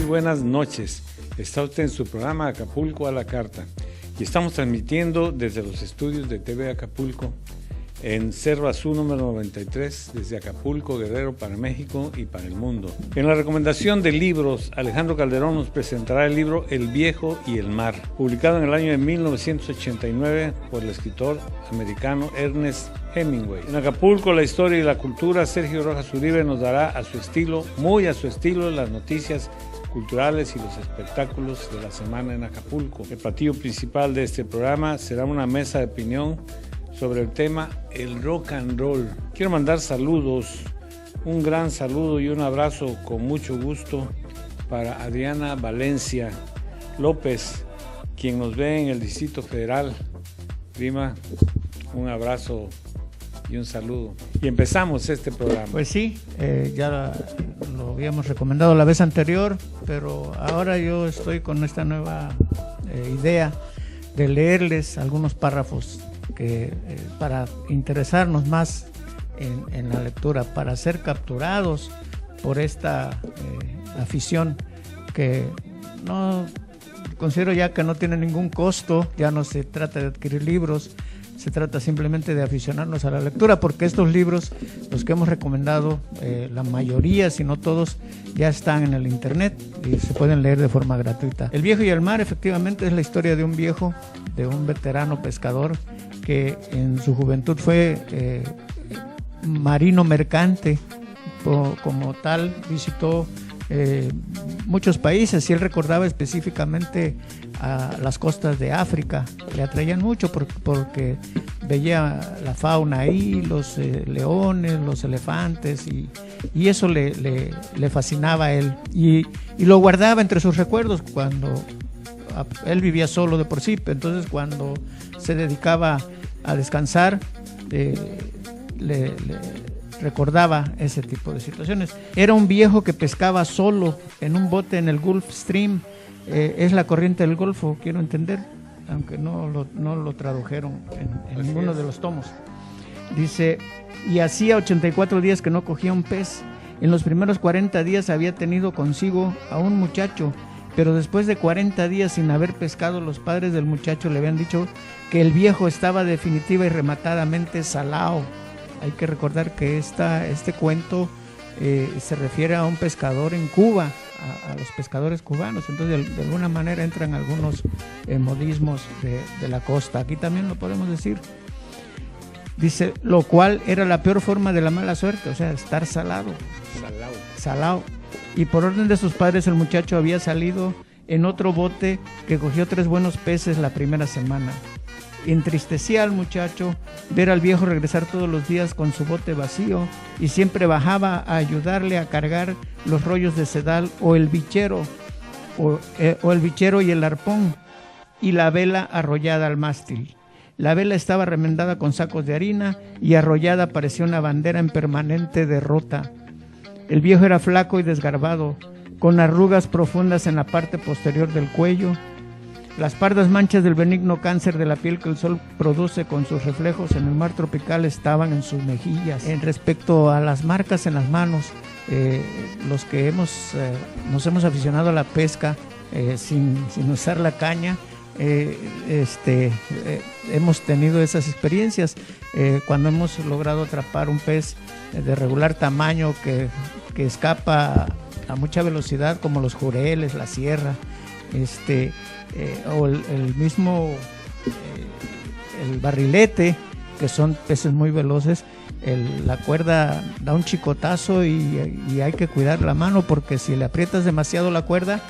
buenas noches. Está usted en su programa Acapulco a la Carta y estamos transmitiendo desde los estudios de TV Acapulco en Cerro Azul número 93, desde Acapulco, Guerrero, para México y para el mundo. En la recomendación de libros, Alejandro Calderón nos presentará el libro El Viejo y el Mar, publicado en el año de 1989 por el escritor americano Ernest Hemingway. En Acapulco, la historia y la cultura, Sergio Rojas Uribe nos dará a su estilo, muy a su estilo, las noticias culturales y los espectáculos de la semana en Acapulco. El platillo principal de este programa será una mesa de opinión sobre el tema el rock and roll. Quiero mandar saludos, un gran saludo y un abrazo con mucho gusto para Adriana Valencia López, quien nos ve en el Distrito Federal. Prima, un abrazo y un saludo. Y empezamos este programa. Pues sí, ya lo habíamos recomendado la vez anterior, pero ahora yo estoy con esta nueva idea de leerles algunos párrafos para interesarnos más en la lectura, para ser capturados por esta afición que no considero ya que no tiene ningún costo. Ya no se trata de adquirir libros, se trata simplemente de aficionarnos a la lectura, porque estos libros, los que hemos recomendado, la mayoría, si no todos, ya están en el internet y se pueden leer de forma gratuita. El Viejo y el Mar, efectivamente, es la historia de un viejo, de un veterano pescador que en su juventud fue marino mercante. Como tal, visitó muchos países y él recordaba específicamente a las costas de África. Le atraían mucho porque veía la fauna ahí, los leones, los elefantes, y eso le fascinaba a él, y lo guardaba entre sus recuerdos. Cuando él vivía solo de por sí, entonces cuando se dedicaba a descansar, le recordaba ese tipo de situaciones. Era un viejo que pescaba solo en un bote en el Gulf Stream. Es la corriente del Golfo, quiero entender, aunque no lo tradujeron en ninguno de los tomos. Dice, y hacía 84 días que no cogía un pez. En los primeros 40 días había tenido consigo a un muchacho, pero después de 40 días sin haber pescado, los padres del muchacho le habían dicho que el viejo estaba definitiva y rematadamente salao. Hay que recordar que este cuento se refiere a un pescador en Cuba, a los pescadores cubanos. Entonces de alguna manera entran algunos modismos de la costa. Aquí también lo podemos decir. Dice, lo cual era la peor forma de la mala suerte, o sea, estar salado. Salao. Y por orden de sus padres el muchacho había salido en otro bote que cogió 3 buenos peces la primera semana. Entristecía al muchacho ver al viejo regresar todos los días con su bote vacío, y siempre bajaba a ayudarle a cargar los rollos de sedal o el bichero y el arpón y la vela arrollada al mástil. La vela estaba remendada con sacos de harina y arrollada parecía una bandera en permanente derrota. El viejo era flaco y desgarbado, con arrugas profundas en la parte posterior del cuello. Las pardas manchas del benigno cáncer de la piel que el sol produce con sus reflejos en el mar tropical estaban en sus mejillas. En respecto a las marcas en las manos, los que nos hemos aficionado a la pesca sin usar la caña, hemos tenido esas experiencias cuando hemos logrado atrapar un pez de regular tamaño que escapa a mucha velocidad, como los jureles, la sierra, o el mismo el barrilete, que son peces muy veloces. La cuerda da un chicotazo y hay que cuidar la mano, porque si le aprietas demasiado la cuerda,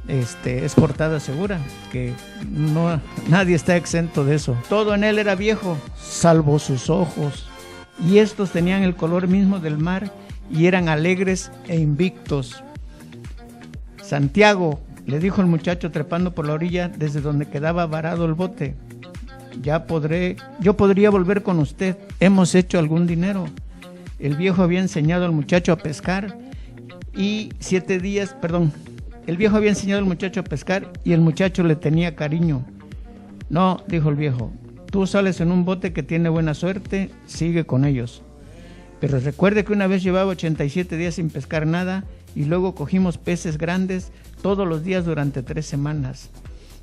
es cortada segura, que nadie está exento de eso. Todo en él era viejo, salvo sus ojos, y estos tenían el color mismo del mar y eran alegres e invictos. Santiago, le dijo el muchacho trepando por la orilla desde donde quedaba varado el bote, yo podría volver con usted. Hemos hecho algún dinero. El viejo había enseñado al muchacho a pescar y el viejo había enseñado al muchacho a pescar y el muchacho le tenía cariño. No, dijo el viejo, tú sales en un bote que tiene buena suerte, sigue con ellos. Pero recuerde que una vez llevaba 87 días sin pescar nada y luego cogimos peces grandes todos los días durante 3 semanas.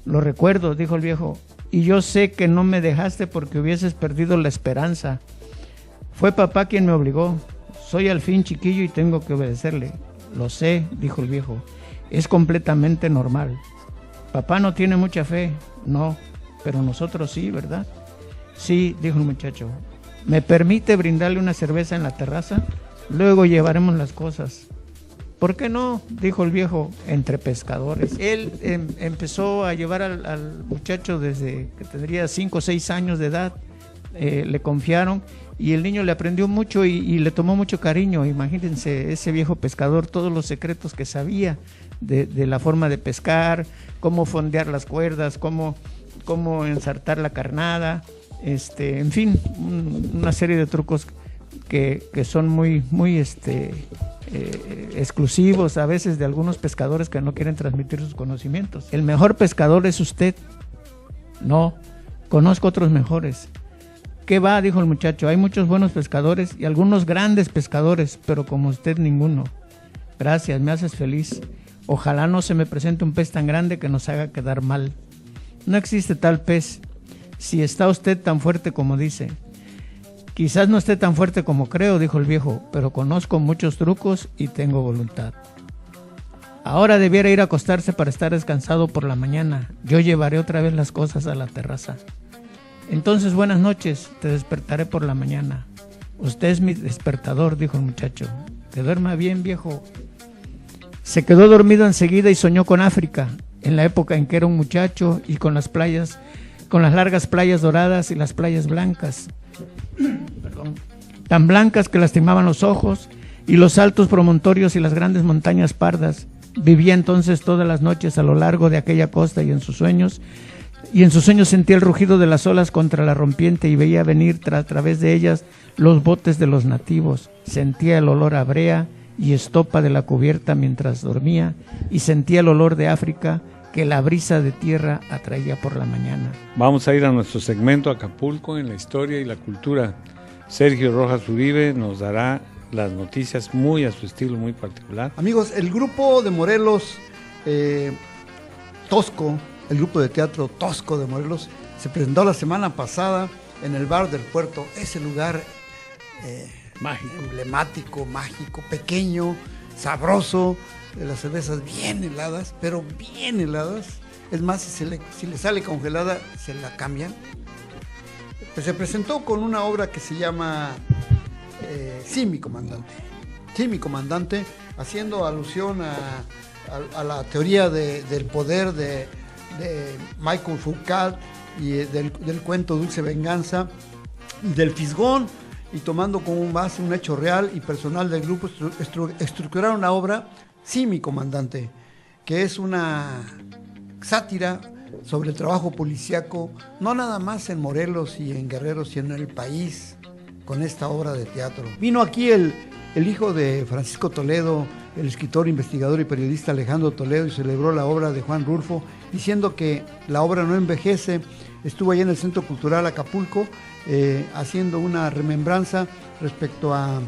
Lo recuerdo, dijo el viejo, y yo sé que no me dejaste porque hubieses perdido la esperanza. Fue papá quien me obligó. Soy al fin chiquillo y tengo que obedecerle. Lo sé, dijo el viejo. Es completamente normal. Papá no tiene mucha fe. No, pero nosotros sí, ¿verdad? Sí, dijo el muchacho. ¿Me permite brindarle una cerveza en la terraza? Luego llevaremos las cosas. ¿Por qué no? Dijo el viejo, entre pescadores. Él empezó a llevar al muchacho desde que tendría 5 o 6 años de edad. Le confiaron y el niño le aprendió mucho y le tomó mucho cariño. Imagínense, ese viejo pescador, todos los secretos que sabía de la forma de pescar, cómo fondear las cuerdas, cómo ensartar la carnada, en fin, una serie de trucos que son muy exclusivos a veces de algunos pescadores que no quieren transmitir sus conocimientos. El mejor pescador es usted. No, conozco otros mejores. ¿Qué va? Dijo el muchacho. Hay muchos buenos pescadores y algunos grandes pescadores, pero como usted ninguno. Gracias, me haces feliz. Ojalá no se me presente un pez tan grande que nos haga quedar mal. No existe tal pez, si está usted tan fuerte como dice. Quizás no esté tan fuerte como creo, dijo el viejo, pero conozco muchos trucos y tengo voluntad. Ahora debiera ir a acostarse para estar descansado por la mañana. Yo llevaré otra vez las cosas a la terraza. Entonces, buenas noches, te despertaré por la mañana. Usted es mi despertador, dijo el muchacho. Que duerma bien, viejo. Se quedó dormido enseguida y soñó con África, en la época en que era un muchacho y con las playas, con las largas playas doradas y las playas blancas. Tan blancas que lastimaban los ojos, y los altos promontorios y las grandes montañas pardas. Vivía entonces todas las noches a lo largo de aquella costa y en sus sueños sentía el rugido de las olas contra la rompiente y veía venir a través de ellas los botes de los nativos. Sentía el olor a brea y estopa de la cubierta mientras dormía y sentía el olor de África que la brisa de tierra atraía por la mañana. Vamos a ir a nuestro segmento Acapulco en la historia y la cultura. Sergio Rojas Uribe nos dará las noticias muy a su estilo, muy particular. Amigos, el grupo de Morelos, Tosco, el grupo de teatro Tosco de Morelos, se presentó la semana pasada en el Bar del Puerto. Ese lugar mágico, emblemático, mágico, pequeño, sabroso, las cervezas bien heladas, pero bien heladas. Es más, si le sale congelada, se la cambian. Pues se presentó con una obra que se llama Sí, mi comandante. Sí, mi comandante, haciendo alusión a la teoría del poder de Michael Foucault y del cuento Dulce Venganza, del Fisgón, y tomando como base un hecho real y personal del grupo, estructuraron una obra, Sí, mi comandante, que es una sátira sobre el trabajo policíaco, no nada más en Morelos y en Guerrero, sino en el país, con esta obra de teatro. Vino aquí el hijo de Francisco Toledo, el escritor, investigador y periodista Alejandro Toledo, y celebró la obra de Juan Rulfo, diciendo que la obra no envejece. Estuvo allí en el Centro Cultural Acapulco, haciendo una remembranza respecto a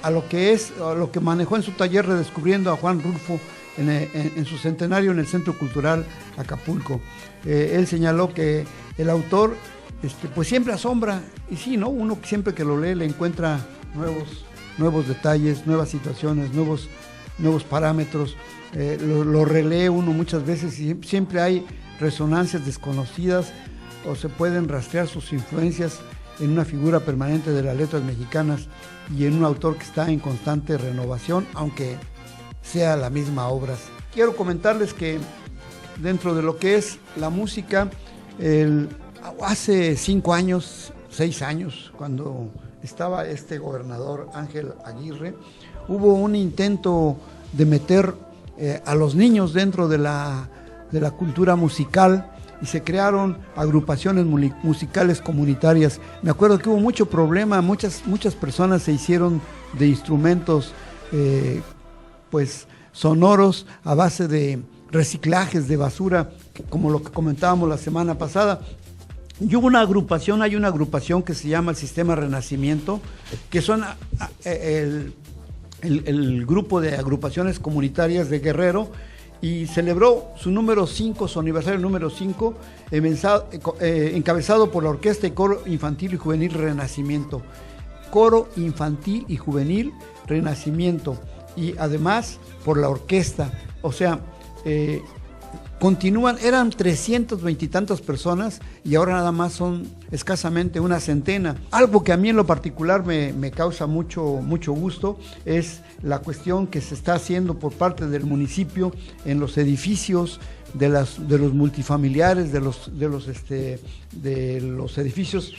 lo que manejó en su taller, redescubriendo a Juan Rulfo en su centenario en el Centro Cultural Acapulco. Él señaló que el autor pues siempre asombra, y sí, ¿no? Uno siempre que lo lee le encuentra nuevos detalles, nuevas situaciones, nuevos parámetros, lo relee uno muchas veces y siempre hay resonancias desconocidas o se pueden rastrear sus influencias en una figura permanente de las letras mexicanas y en un autor que está en constante renovación, aunque sea la misma obra. Quiero comentarles que dentro de lo que es la música, hace 5 años, 6 años, cuando estaba este gobernador Ángel Aguirre, hubo un intento de meter a los niños dentro de la cultura musical y se crearon agrupaciones musicales comunitarias. Me acuerdo que hubo mucho problema, muchas personas se hicieron de instrumentos pues sonoros a base de reciclajes de basura, como lo que comentábamos la semana pasada. Y hay una agrupación que se llama el Sistema Renacimiento, que son el grupo de agrupaciones comunitarias de Guerrero, y celebró su aniversario número 5, encabezado por la Orquesta y Coro Infantil y Juvenil Renacimiento. Coro Infantil y Juvenil Renacimiento, y además por la orquesta. O sea, continúan, eran 320 y tantas personas y ahora nada más son escasamente una centena. Algo que a mí en lo particular me causa mucho gusto es la cuestión que se está haciendo por parte del municipio en los edificios de los multifamiliares, de los edificios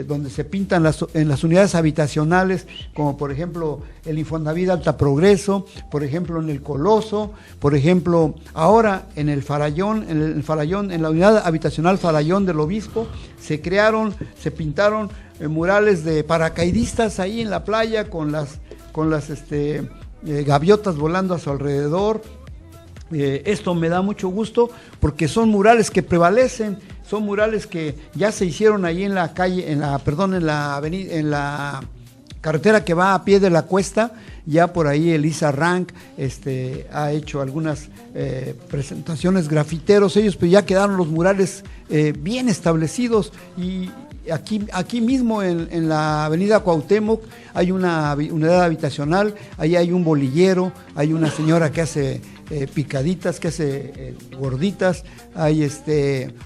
donde se pintan en las unidades habitacionales, como por ejemplo el Infonavit Alta Progreso, por ejemplo en el Coloso, por ejemplo ahora en el Farallón, en la unidad habitacional Farallón del Obispo, se pintaron murales de paracaidistas ahí en la playa con las gaviotas volando a su alrededor. Esto me da mucho gusto porque son murales que prevalecen, son murales que ya se hicieron ahí en la carretera que va a pie de la cuesta. Ya por ahí Elisa Rank ha hecho algunas presentaciones grafiteros ellos, pero ya quedaron los murales bien establecidos. Y aquí mismo en la avenida Cuauhtémoc hay una unidad habitacional, ahí hay un bolillero, hay una señora que hace picaditas, que hace gorditas, hay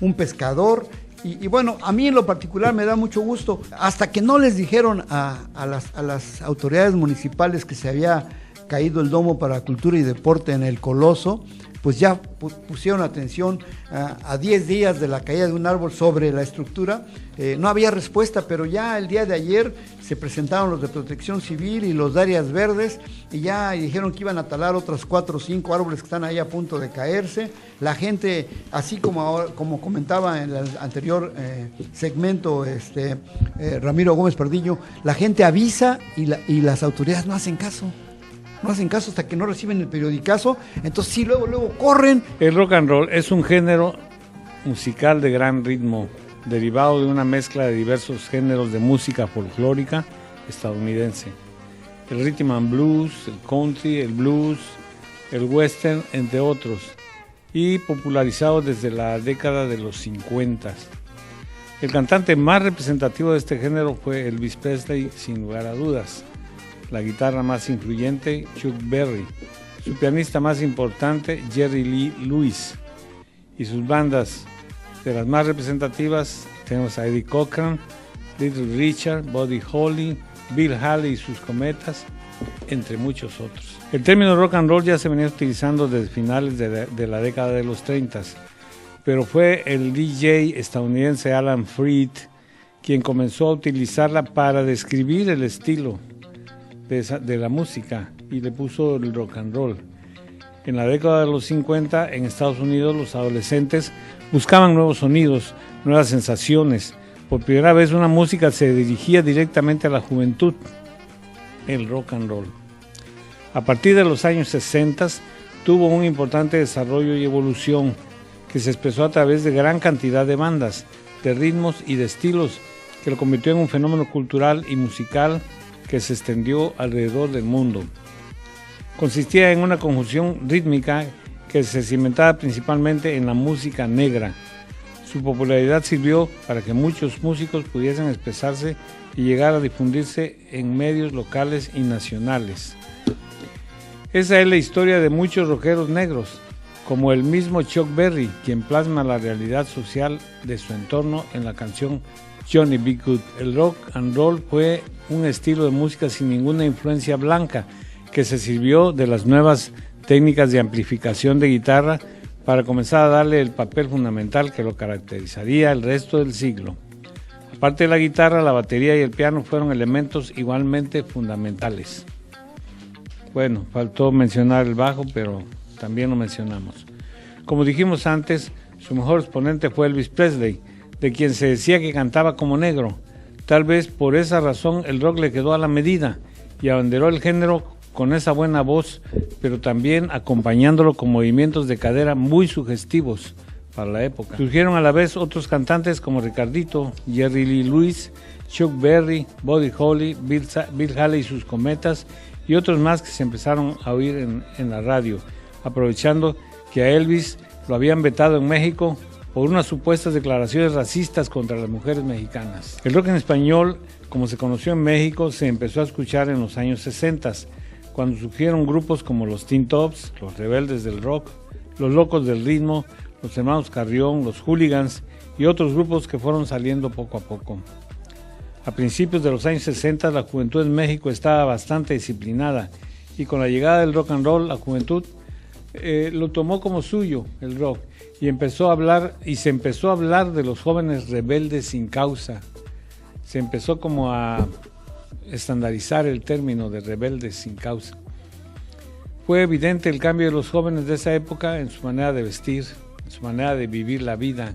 un pescador. Y bueno, a mí en lo particular me da mucho gusto, hasta que no les dijeron a las autoridades municipales que se había caído el domo para cultura y deporte en el Coloso, pues ya pusieron atención a 10 días de la caída de un árbol sobre la estructura. No había respuesta, pero ya el día de ayer se presentaron los de Protección Civil y los de áreas verdes y ya dijeron que iban a talar otros 4 o 5 árboles que están ahí a punto de caerse. La gente, así como comentaba en el anterior segmento Ramiro Gómez Pardillo, la gente avisa y las autoridades no hacen caso. No hacen caso hasta que no reciben el periodicazo, entonces sí, luego corren. El rock and roll es un género musical de gran ritmo, derivado de una mezcla de diversos géneros de música folclórica estadounidense. El rhythm and blues, el country, el blues, el western, entre otros, y popularizado desde la década de los 50. El cantante más representativo de este género fue Elvis Presley, sin lugar a dudas. La guitarra más influyente, Chuck Berry. Su pianista más importante, Jerry Lee Lewis. Y sus bandas, de las más representativas, tenemos a Eddie Cochran, Little Richard, Buddy Holly, Bill Haley y sus Cometas, entre muchos otros. El término rock and roll ya se venía utilizando desde finales de la década de los 30, pero fue el DJ estadounidense Alan Freed quien comenzó a utilizarla para describir el estilo de la música y le puso el rock and roll. En la década de los 50 en Estados Unidos los adolescentes buscaban nuevos sonidos, nuevas sensaciones. Por primera vez una música se dirigía directamente a la juventud, el rock and roll. A partir de los años 60 tuvo un importante desarrollo y evolución que se expresó a través de gran cantidad de bandas, de ritmos y de estilos que lo convirtió en un fenómeno cultural y musical que se extendió alrededor del mundo. Consistía en una conjunción rítmica que se cimentaba principalmente en la música negra. Su popularidad sirvió para que muchos músicos pudiesen expresarse y llegar a difundirse en medios locales y nacionales. Esa es la historia de muchos rockeros negros, como el mismo Chuck Berry, quien plasma la realidad social de su entorno en la canción Johnny B. Good. El rock and roll fue un estilo de música sin ninguna influencia blanca, que se sirvió de las nuevas técnicas de amplificación de guitarra para comenzar a darle el papel fundamental que lo caracterizaría el resto del siglo. Aparte de la guitarra, la batería y el piano fueron elementos igualmente fundamentales. Bueno, faltó mencionar el bajo, pero también lo mencionamos. Como dijimos antes, su mejor exponente fue Elvis Presley, de quien se decía que cantaba como negro. Tal vez por esa razón el rock le quedó a la medida y abanderó el género con esa buena voz, pero también acompañándolo con movimientos de cadera muy sugestivos para la época. Surgieron a la vez otros cantantes como Ricardito, Jerry Lee Lewis, Chuck Berry, Buddy Holly, Bill Haley y sus Cometas, y otros más que se empezaron a oír en la radio, aprovechando que a Elvis lo habían vetado en México por unas supuestas declaraciones racistas contra las mujeres mexicanas. El rock en español, como se conoció en México, se empezó a escuchar en los años 60, cuando surgieron grupos como los Teen Tops, los Rebeldes del Rock, los Locos del Ritmo, los Hermanos Carrión, los Hooligans y otros grupos que fueron saliendo poco a poco. A principios de los años 60 la juventud en México estaba bastante disciplinada y con la llegada del rock and roll la juventud lo tomó como suyo, el rock, y se empezó a hablar de los jóvenes rebeldes sin causa. Se empezó como a estandarizar el término de rebeldes sin causa. Fue evidente el cambio de los jóvenes de esa época en su manera de vestir, en su manera de vivir la vida.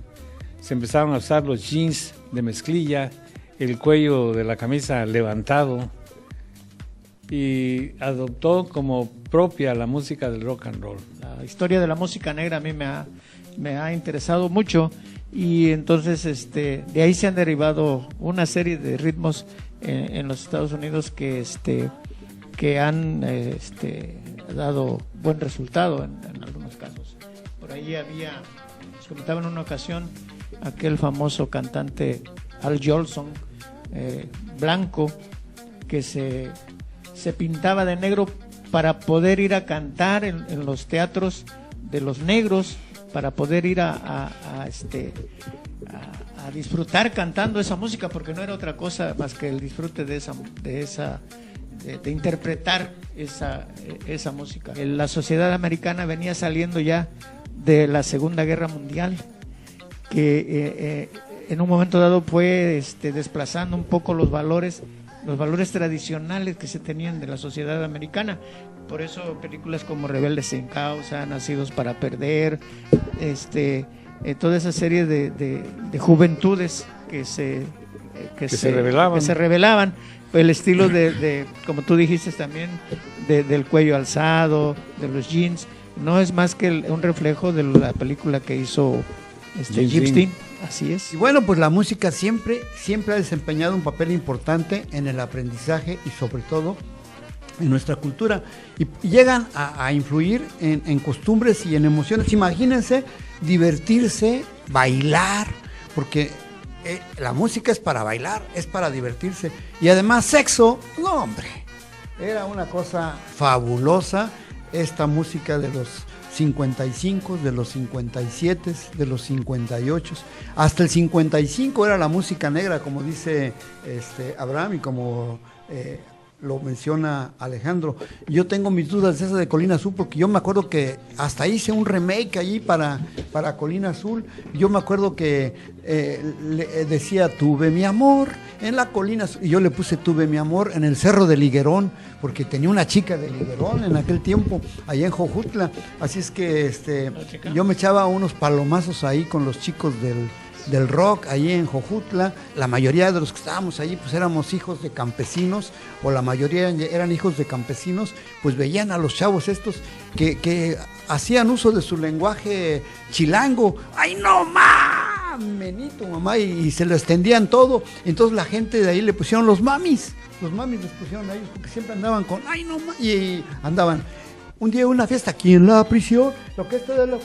Se empezaron a usar los jeans de mezclilla, el cuello de la camisa levantado, y adoptó como propia la música del rock and roll. La historia de la música negra a mí me ha interesado mucho, y entonces de ahí se han derivado una serie de ritmos en los Estados Unidos que han dado buen resultado en algunos casos. Por ahí les comentaba en una ocasión, aquel famoso cantante Al Jolson, blanco, que se pintaba de negro para poder ir a cantar en los teatros de los negros, para poder ir a disfrutar cantando esa música, porque no era otra cosa más que el disfrute de interpretar esa música. La sociedad americana venía saliendo ya de la Segunda Guerra Mundial, que en un momento dado fue desplazando un poco los valores tradicionales que se tenían de la sociedad americana. Por eso películas como Rebeldes sin Causa, Nacidos para Perder, toda esa serie de juventudes que se revelaban, el estilo de como tú dijiste también, del cuello alzado, de los jeans, no es más que un reflejo de la película que hizo Jim Steen. Así es. Y bueno, pues la música siempre ha desempeñado un papel importante en el aprendizaje y sobre todo en nuestra cultura, y llegan a influir en costumbres y en emociones. Imagínense divertirse, bailar, porque la música es para bailar, es para divertirse, y además sexo, no hombre, era una cosa fabulosa esta música de los 55, de los 57, de los 58, hasta el 55 era la música negra, como dice Abraham y como lo menciona Alejandro. Yo tengo mis dudas de esa de Colina Azul, porque yo me acuerdo que hasta hice un remake allí para Colina Azul. Yo me acuerdo que le decía tuve mi amor en la Colina Azul, y yo le puse tuve mi amor en el Cerro de Liguerón, porque tenía una chica de Liguerón en aquel tiempo allá en Jojutla. Así es que yo me echaba unos palomazos ahí con los chicos del rock ahí en Jojutla. La mayoría de los que estábamos allí pues éramos hijos de campesinos, o la mayoría eran hijos de campesinos, pues veían a los chavos estos que hacían uso de su lenguaje chilango. ¡Ay, no más! Menito, mamá, y se lo extendían todo. Entonces la gente de ahí le pusieron los mamis les pusieron a ellos, porque siempre andaban con ¡ay, no más! Y andaban. Un día una fiesta aquí en la prisión,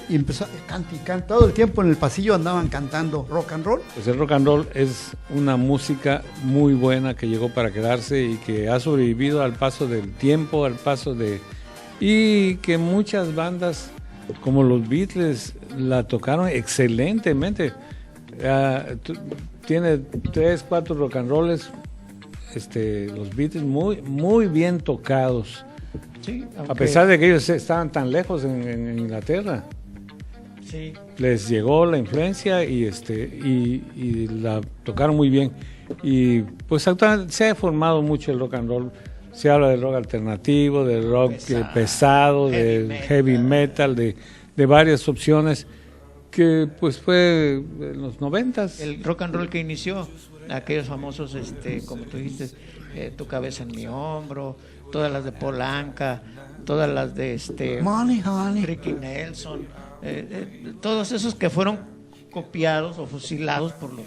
y empezó a cantar, todo el tiempo en el pasillo andaban cantando rock and roll. Pues el rock and roll es una música muy buena que llegó para quedarse y que ha sobrevivido al paso del tiempo, y que muchas bandas como los Beatles la tocaron excelentemente. Tiene 3, 4 rock and rolls, los Beatles muy, muy bien tocados. Sí, a pesar de que ellos estaban tan lejos en Inglaterra, sí, les llegó la influencia y la tocaron muy bien. Y pues actualmente se ha formado mucho el rock and roll. Se habla del rock alternativo, del rock pesado, del heavy metal, de varias opciones que pues fue en los 90s. El rock and roll que inició, aquellos famosos, como tú dijiste, Tu cabeza en mi hombro, todas las de Polanca, todas las de Money, honey, Ricky Nelson, todos esos que fueron copiados o fusilados por los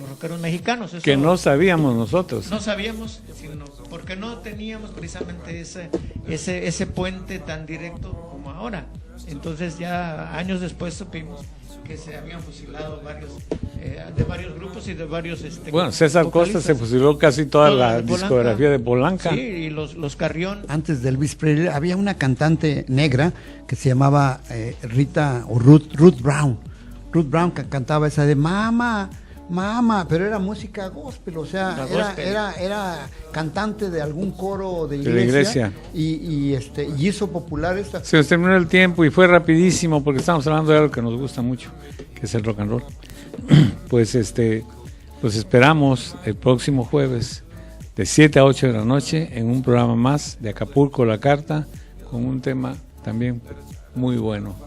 rockeros mexicanos. Eso que no sabíamos nosotros. No sabíamos, sino porque no teníamos precisamente ese puente tan directo como ahora. Entonces ya años después supimos que se habían fusilado de varios grupos y de varios bueno, César Costa se fusiló casi toda la discografía de Polanca. Sí, y los Carrión. Antes de Elvis Presley había una cantante negra que se llamaba Ruth Brown. Ruth Brown que cantaba esa de Mama, pero era música gospel, o sea, era cantante de algún coro de iglesia. Y hizo popular esta. Se nos terminó el tiempo y fue rapidísimo porque estamos hablando de algo que nos gusta mucho, que es el rock and roll. Pues esperamos el próximo jueves de 7 a 8 de la noche en un programa más de Acapulco La Carta con un tema también muy bueno.